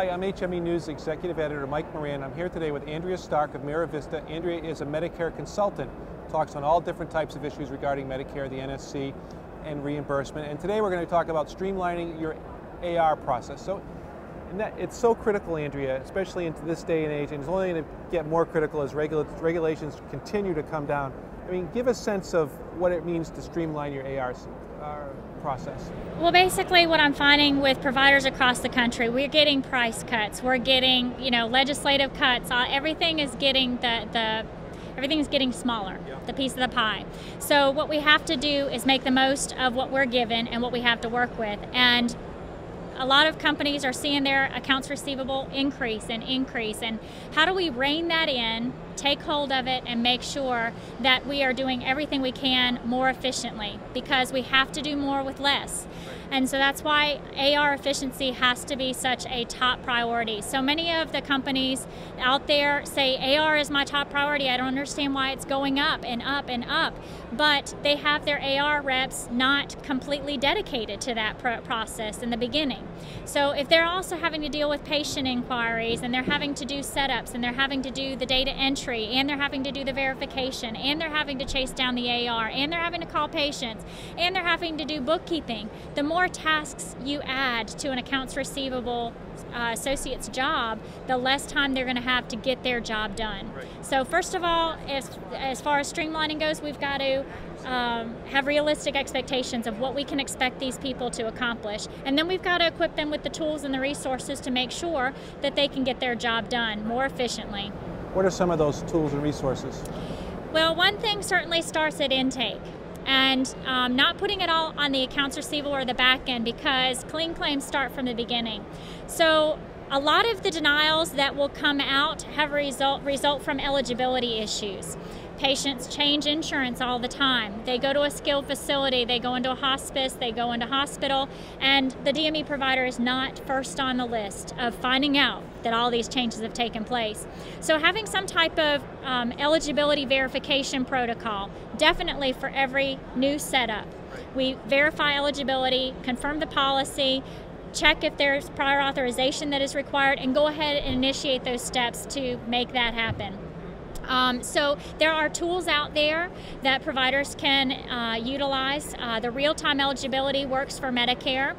Hi, I'm HME News Executive Editor Mike Moran. I'm here today with Andrea Stark.m4v. Andrea is a Medicare consultant, talks on all different types of issues regarding Medicare, the NSC, and reimbursement. And today we're going to talk about streamlining your AR process. It's so critical, Andrea, especially into this day and age, and it's only going to get more critical as regulations continue to come down. I mean, give a sense of what it means to streamline your AR process. Well, basically what I'm finding with providers across the country, we're getting price cuts, we're getting, legislative cuts, everything is getting everything's getting smaller, the piece of the pie. So what we have to do is make the most of what we're given and what we have to work with. And a lot of companies are seeing their accounts receivable increase, and how do we rein that in, take hold of it, and make sure that we are doing everything we can more efficiently, because we have to do more with less. And so that's why AR efficiency has to be such a top priority. So many of the companies out there say AR is my top priority. I don't understand why it's going up and up and up. But they have their AR reps not completely dedicated to that process in the beginning. So if they're also having to deal with patient inquiries, and they're having to do setups, and they're having to do the data entry, and they're having to do the verification, and they're having to chase down the AR, and they're having to call patients, and they're having to do bookkeeping, the more tasks you add to an accounts receivable associate's job, the less time they're going to have to get their job done. Right. So first of all, as far as streamlining goes, we've got to have realistic expectations of what we can expect these people to accomplish. And then we've got to equip them with the tools and the resources to make sure that they can get their job done more efficiently. What are some of those tools and resources? Well, one thing certainly starts at intake. And not putting it all on the accounts receivable or the back end, because clean claims start from the beginning. So a lot of the denials that will come out have result from eligibility issues. Patients change insurance all the time. They go to a skilled facility, they go into a hospice, they go into hospital, and the DME provider is not first on the list of finding out that all these changes have taken place. So having some type of eligibility verification protocol, definitely for every new setup. We verify eligibility, confirm the policy, check if there's prior authorization that is required, and go ahead and initiate those steps to make that happen. So there are tools out there that providers can utilize. The real-time eligibility works for Medicare.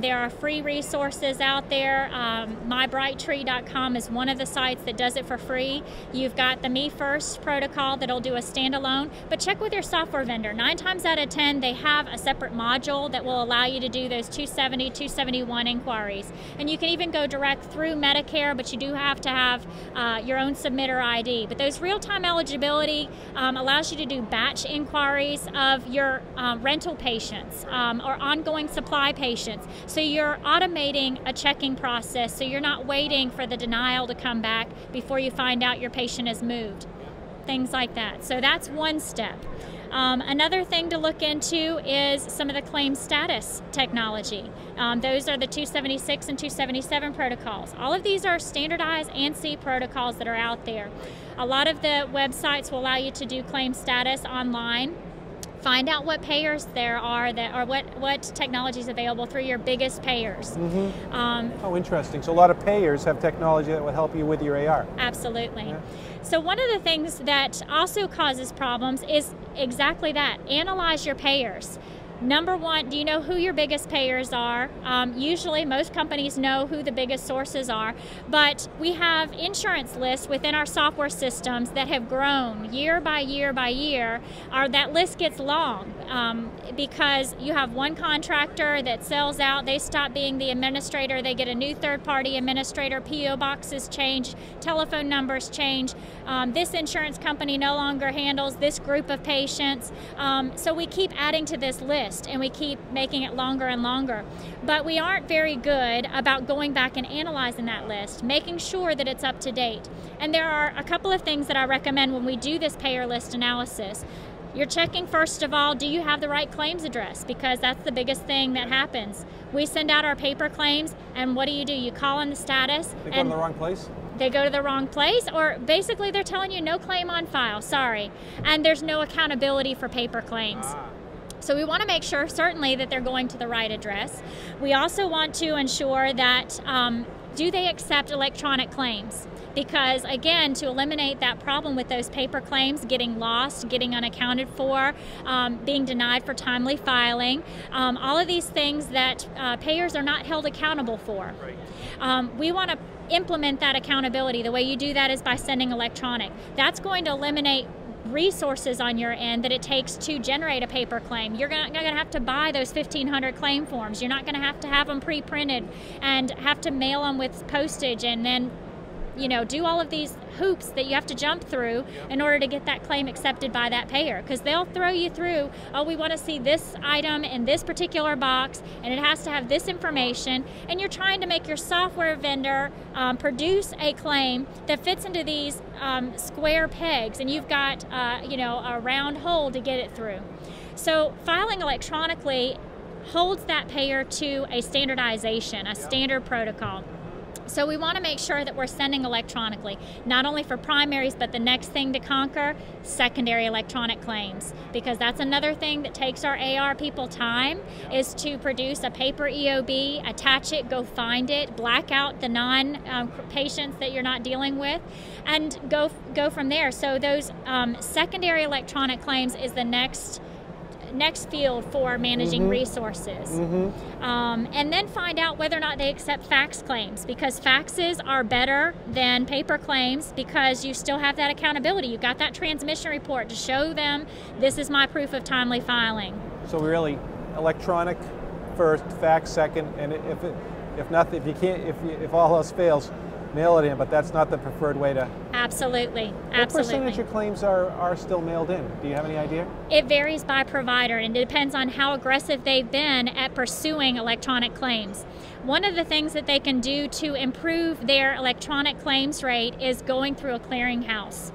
There are free resources out there. MyBrightTree.com is one of the sites that does it for free. You've got the Me First protocol that'll do a standalone, but check with your software vendor. 9 times out of 10, they have a separate module that will allow you to do those 270, 271 inquiries. And you can even go direct through Medicare, but you do have to have your own submitter ID. But those real-time eligibility allows you to do batch inquiries of your rental patients or ongoing supply patients. So you're automating a checking process, so you're not waiting for the denial to come back before you find out your patient has moved. Things like that. So that's one step. Another thing to look into is some of the claim status technology. Those are the 276 and 277 protocols. All of these are standardized ANSI protocols that are out there. A lot of the websites will allow you to do claim status online. Find out what payers there are, or what technology is available through your biggest payers. Mm-hmm. Oh, interesting. So a lot of payers have technology that will help you with your AR. Absolutely. Yeah. So one of the things that also causes problems is exactly that. Analyze your payers. Number one, do you know who your biggest payers are? Usually most companies know who the biggest sources are, but we have insurance lists within our software systems that have grown year by year by year. That list gets long because you have one contractor that sells out, they stop being the administrator, they get a new third-party administrator, PO boxes change, telephone numbers change, this insurance company no longer handles this group of patients. So we keep adding to this list, and we keep making it longer and longer. But we aren't very good about going back and analyzing that list, making sure that it's up to date. And there are a couple of things that I recommend when we do this payer list analysis. You're checking, first of all, do you have the right claims address? Because that's the biggest thing that happens. We send out our paper claims, and what do? You call on the status. They go to the wrong place? They go to the wrong place, or basically they're telling you no claim on file, sorry. And there's no accountability for paper claims. So we want to make sure, certainly, that they're going to the right address. We also want to ensure that do they accept electronic claims? Because again, to eliminate that problem with those paper claims getting lost, getting unaccounted for, being denied for timely filing, all of these things that payers are not held accountable for. Right. We want to implement that accountability. The way you do that is by sending electronic. That's going to eliminate resources on your end that it takes to generate a paper claim. You're not going to have to buy those 1,500 claim forms. You're not going to have them pre-printed and have to mail them with postage and then do all of these hoops that you have to jump through in order to get that claim accepted by that payer, because they'll throw you through, oh, we want to see this item in this particular box and it has to have this information, and you're trying to make your software vendor produce a claim that fits into these square pegs, and you've got a round hole to get it through. So filing electronically holds that payer to a standardization, a standard protocol. So we want to make sure that we're sending electronically, not only for primaries, but the next thing to conquer, secondary electronic claims. Because that's another thing that takes our AR people time, is to produce a paper EOB, attach it, go find it, black out the non-patients that you're not dealing with, and go from there. So those secondary electronic claims is the next field for managing resources. And then find out whether or not they accept fax claims, because faxes are better than paper claims because you still have that accountability. You've got that transmission report to show them this is my proof of timely filing. So really, electronic first, fax second, and if all else fails, mail it in, but that's not the preferred way to... Absolutely. What percentage of claims are still mailed in? Do you have any idea? It varies by provider, and it depends on how aggressive they've been at pursuing electronic claims. One of the things that they can do to improve their electronic claims rate is going through a clearinghouse.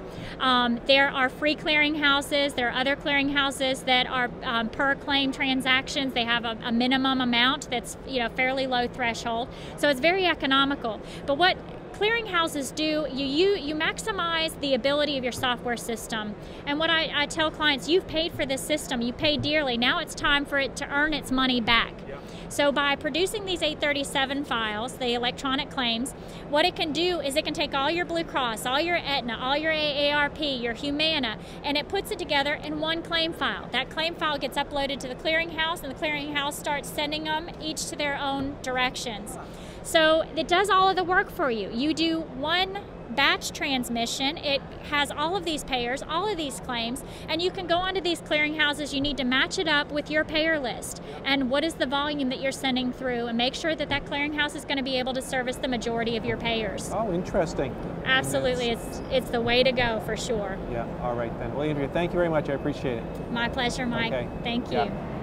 There are free clearinghouses. There are other clearinghouses that are per claim transactions. They have a minimum amount that's fairly low threshold, so it's very economical. But what clearinghouses do, you maximize the ability of your software system. And what I tell clients, you've paid for this system, you paid dearly, now it's time for it to earn its money back. Yep. So by producing these 837 files, the electronic claims, what it can do is it can take all your Blue Cross, all your Aetna, all your AARP, your Humana, and it puts it together in one claim file. That claim file gets uploaded to the clearinghouse, and the clearinghouse starts sending them each to their own directions. So it does all of the work for you. You do one batch transmission, it has all of these payers, all of these claims, and you can go onto these clearinghouses. You need to match it up with your payer list and what is the volume that you're sending through, and make sure that that clearinghouse is going to be able to service the majority of your payers. Oh, interesting. Absolutely, it's the way to go for sure. Yeah, all right then. Well, Andrea, thank you very much. I appreciate it. My pleasure, Mike. Okay. Thank you. Yeah.